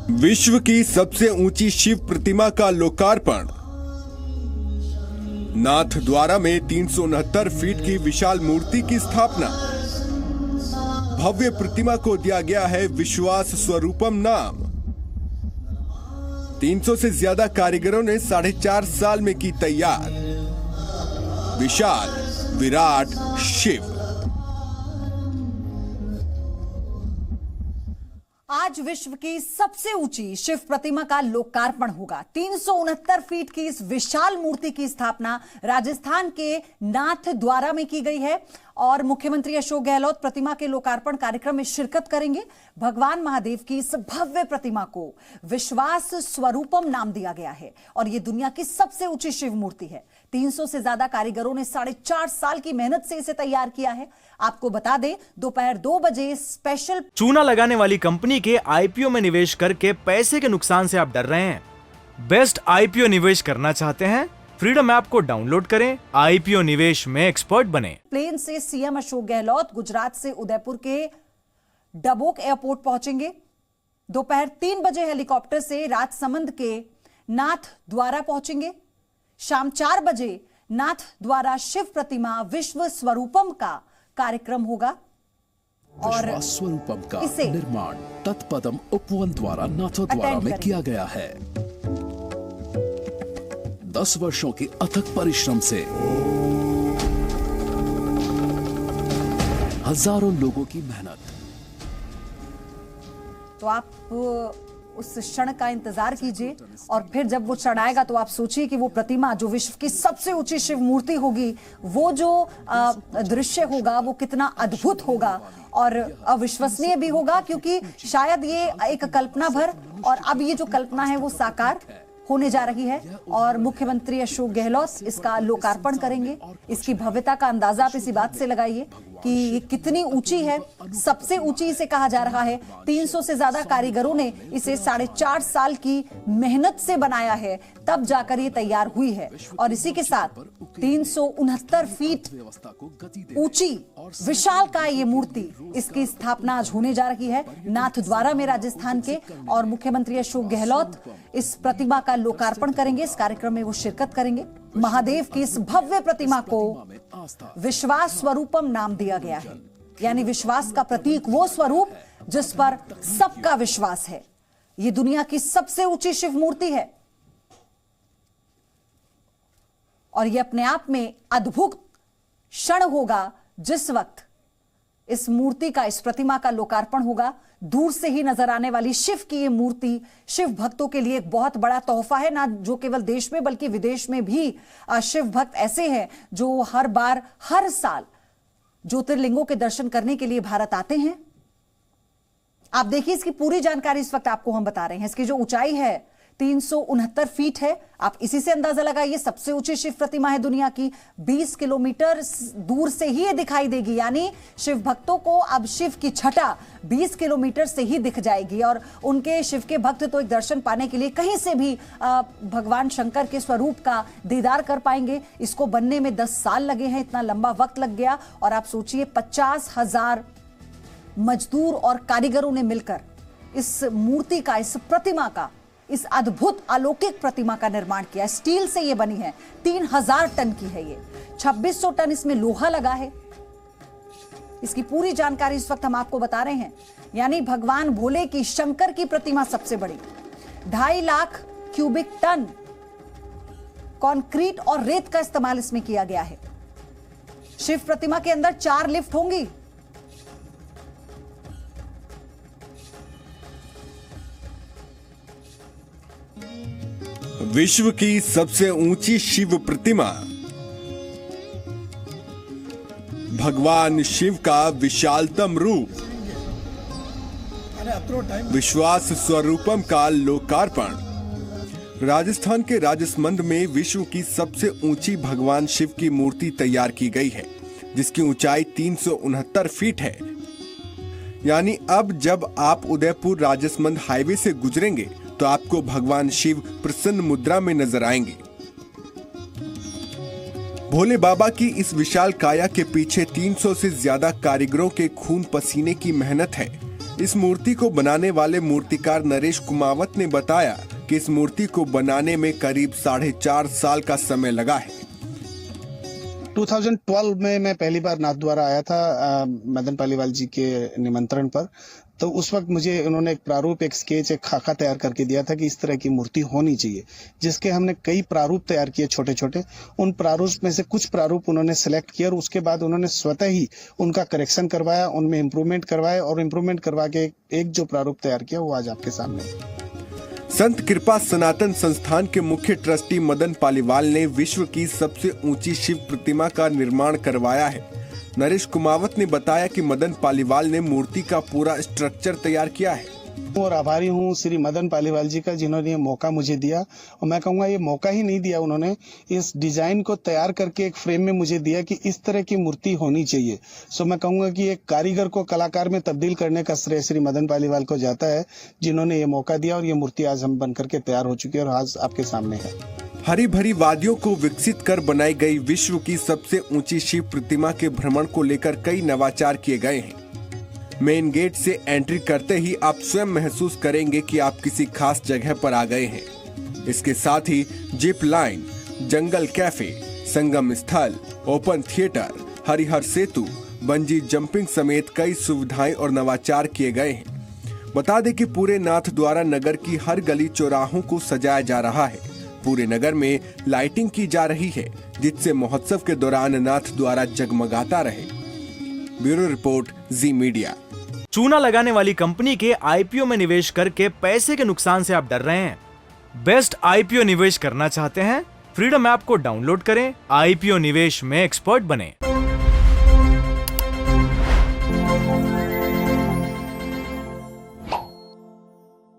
विश्व की सबसे ऊंची शिव प्रतिमा का लोकार्पण। नाथ द्वारा में 369 फीट की विशाल मूर्ति की स्थापना। भव्य प्रतिमा को दिया गया है विश्वास स्वरूपम नाम। 300 से ज्यादा कारीगरों ने 4.5 साल में की तैयार विशाल विराट शिव। आज विश्व की सबसे ऊंची शिव प्रतिमा का लोकार्पण होगा। 369 फीट की इस विशाल मूर्ति की स्थापना राजस्थान के नाथ द्वारा में की गई है और मुख्यमंत्री अशोक गहलोत प्रतिमा के लोकार्पण कार्यक्रम में शिरकत करेंगे। भगवान महादेव की इस भव्य प्रतिमा को विश्वास स्वरूपम नाम दिया गया है और यह दुनिया की सबसे ऊंची शिव मूर्ति है। 300 से ज्यादा कारीगरों ने 4.5 साल की मेहनत से इसे तैयार किया है। आपको बता दें, दोपहर 2 बजे स्पेशल चूना लगाने वाली कंपनी के आईपीओ में निवेश करके पैसे के नुकसान से आप डर रहे हैं? बेस्ट आईपीओ निवेश करना चाहते हैं? फ्रीडम ऐप को डाउनलोड करें, आईपीओ निवेश में एक्सपर्ट बने। प्लेन से सीएम अशोक गहलोत गुजरात से उदयपुर के डबोक एयरपोर्ट पहुंचेंगे। दोपहर 3 बजे हेलीकॉप्टर से राजसमंद के नाथ द्वारा पहुंचेंगे। शाम 4 बजे नाथ द्वारा शिव प्रतिमा विश्व स्वरूपम का कार्यक्रम होगा और स्वरूपम का निर्माण तत्पदम उपवन द्वारा नाथों द्वारा में किया गया है। 10 वर्षों के अथक परिश्रम से हजारों लोगों की मेहनत। तो आप उस क्षण का इंतजार कीजिए और फिर जब वो क्षण आएगा तो आप सोचिए कि वो प्रतिमा जो विश्व की सबसे ऊंची शिव मूर्ति होगी, वो जो दृश्य होगा वो कितना अद्भुत होगा और अविश्वसनीय भी होगा, क्योंकि शायद ये एक कल्पना भर और अब ये जो कल्पना है वो साकार होने जा रही है और मुख्यमंत्री अशोक गहलोत इसका लोकार्पण करेंगे। इसकी भव्यता का अंदाजा आप इसी बात से लगाइए कि ये कितनी ऊंची है। सबसे ऊंची इसे कहा जा रहा है। 300 से ज्यादा कारीगरों ने इसे 4.5 साल की मेहनत से बनाया है, तब जाकर ये तैयार हुई है और इसी के साथ 369 फीट ऊंची विशाल का ये मूर्ति, इसकी स्थापना आज होने जा रही है नाथ द्वारा में राजस्थान के और मुख्यमंत्री अशोक गहलोत इस प्रतिमा का लोकार्पण करेंगे। इस कार्यक्रम में वो शिरकत करेंगे। महादेव की इस भव्य प्रतिमा को विश्वास स्वरूपम नाम दिया गया है, यानी विश्वास का प्रतीक, वो स्वरूप जिस पर सबका विश्वास है। ये दुनिया की सबसे ऊंची शिव मूर्ति है और यह अपने आप में अद्भुत क्षण होगा जिस वक्त इस मूर्ति का, इस प्रतिमा का लोकार्पण होगा। दूर से ही नजर आने वाली शिव की ये मूर्ति शिव भक्तों के लिए एक बहुत बड़ा तोहफा है, ना जो केवल देश में बल्कि विदेश में भी शिव भक्त ऐसे हैं जो हर साल ज्योतिर्लिंगों के दर्शन करने के लिए भारत आते हैं। आप देखिए, इसकी पूरी जानकारी इस वक्त आपको हम बता रहे हैं। इसकी जो ऊंचाई है 369 फीट है। आप इसी से अंदाजा लगाइए, सबसे ऊंची शिव प्रतिमा है दुनिया की। 20 किलोमीटर दूर से ही ये दिखाई देगी, यानी शिव भक्तों को अब शिव की छटा 20 किलोमीटर से ही दिख जाएगी और उनके शिव के भक्त तो एक दर्शन पाने के लिए कहीं से भी भगवान शंकर के स्वरूप का दीदार कर पाएंगे। इसको बनने में 10 साल लगे हैं, इतना लंबा वक्त लग गया और आप सोचिए 50,000 मजदूर और कारीगरों ने मिलकर इस मूर्ति का, इस प्रतिमा का, इस अद्भुत अलौकिक प्रतिमा का निर्माण किया। स्टील से यह बनी है, 3000 टन की है ये। 2600 टन इसमें लोहा लगा है। इसकी पूरी जानकारी इस वक्त हम आपको बता रहे हैं। यानी भगवान भोले की, शंकर की प्रतिमा सबसे बड़ी, 2.5 लाख क्यूबिक टन कंक्रीट और रेत का इस्तेमाल इसमें किया गया है। शिव प्रतिमा के अंदर 4 लिफ्ट होंगी। विश्व की सबसे ऊंची शिव प्रतिमा, भगवान शिव का विशालतम रूप, विश्वास स्वरूपम का लोकार्पण। राजस्थान के राजसमंद में विश्व की सबसे ऊंची भगवान शिव की मूर्ति तैयार की गई है, जिसकी ऊंचाई 369 फीट है। यानी अब जब आप उदयपुर राजसमंद हाईवे से गुजरेंगे तो आपको भगवान शिव प्रसन्न मुद्रा में नजर आएंगे। भोले बाबा की इस विशाल काया के पीछे 300 से ज्यादा कारीगरों के खून पसीने की मेहनत है। इस मूर्ति को बनाने वाले मूर्तिकार नरेश कुमावत ने बताया कि इस मूर्ति को बनाने में करीब 4.5 साल का समय लगा है। 2012 में मैं पहली बार नाथद्वारा आया था मदन पालीवाल जी के निमंत्रण पर। तो उस वक्त मुझे उन्होंने एक प्रारूप, एक स्केच, एक खाका तैयार करके दिया था कि इस तरह की मूर्ति होनी चाहिए, जिसके हमने कई प्रारूप तैयार किए छोटे छोटे। उन प्रारूप में से कुछ प्रारूप उन्होंने सेलेक्ट किया और उसके बाद उन्होंने स्वतः ही उनका करेक्शन करवाया, उनमें इम्प्रूवमेंट करवाए और इम्प्रूवमेंट करवा के एक जो प्रारूप तैयार किया वो आज आपके सामने है। संत कृपा सनातन संस्थान के मुख्य ट्रस्टी मदन पालीवाल ने विश्व की सबसे ऊंची शिव प्रतिमा का निर्माण करवाया है। नरेश कुमावत ने बताया कि मदन पालीवाल ने मूर्ति का पूरा स्ट्रक्चर तैयार किया है। और आभारी हूँ श्री मदन पालीवाल जी का, जिन्होंने ये मौका मुझे दिया। और मैं कहूँगा ये मौका ही नहीं दिया, उन्होंने इस डिजाइन को तैयार करके एक फ्रेम में मुझे दिया कि इस तरह की मूर्ति होनी चाहिए। सो मैं कहूँगा कि एक कारीगर को कलाकार में तब्दील करने का श्रेय श्री मदन पालीवाल को जाता है, जिन्होंने ये मौका दिया और ये मूर्ति आज हम बनकर के तैयार हो चुकी है और आज आपके सामने है। हरी भरी वादियों को विकसित कर बनाई गई विश्व की सबसे ऊंची शिव प्रतिमा के भ्रमण को लेकर कई नवाचार किए गए हैं। मेन गेट से एंट्री करते ही आप स्वयं महसूस करेंगे कि आप किसी खास जगह पर आ गए हैं। इसके साथ ही जिप लाइन, जंगल कैफे, संगम स्थल, ओपन थिएटर, हरिहर सेतु, बंजी जंपिंग समेत कई सुविधाएं और नवाचार किए गए हैं। बता दें कि पूरे नाथद्वारा नगर की हर गली चौराहों को सजाया जा रहा है। पूरे नगर में लाइटिंग की जा रही है, जिससे महोत्सव के दौरान नाथद्वारा जगमगाता रहे। ब्यूरो रिपोर्ट, जी मीडिया। चूना लगाने वाली कंपनी के आईपीओ में निवेश करके पैसे के नुकसान से आप डर रहे हैं? बेस्ट आईपीओ निवेश करना चाहते हैं? फ्रीडम ऐप को डाउनलोड करें, आईपीओ निवेश में एक्सपर्ट बने।